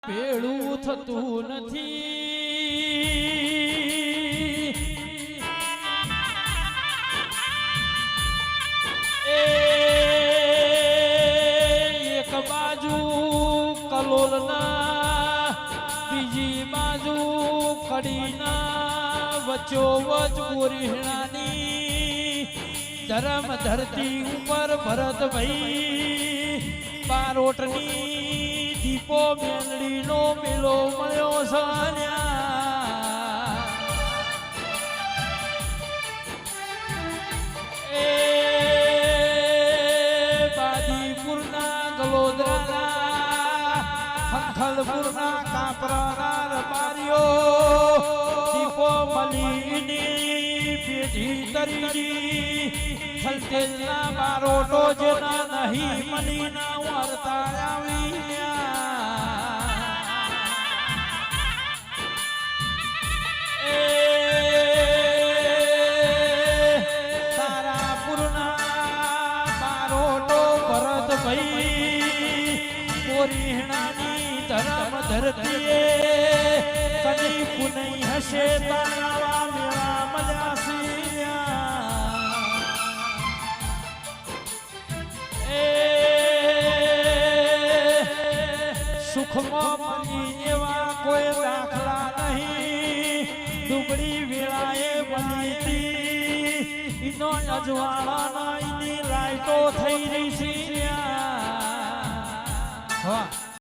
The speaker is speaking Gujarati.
ભેળું થતું નથી એક બાજુ કલોલના બીજી બાજુ કડીના વચ્ચોવચ બોરીણાની ધરમ ધરતી ઉપર ભરતભાઈ બારોટની દીપો મેલડીનો મેલો મળ્યો સાન્યા એ બાદીપુરના ગલોદરાના ખંખલપુરના કાપરાના રબારીઓ દીપો મલીની પેઢી તરીજી ખલતેજના બારોટો જેના નહીં મલીના વાર્તા આવી ધરમ ધરતીએ કદી કુનઈ હશે તારા મેળા મજા એ સુખમાં મળી એવા કોઈ દાખલા નહીં ડુબળી વેળાએ બનીતી ઈનો અજવાળાના ઈની લાઈટો થઈ રહી છે હા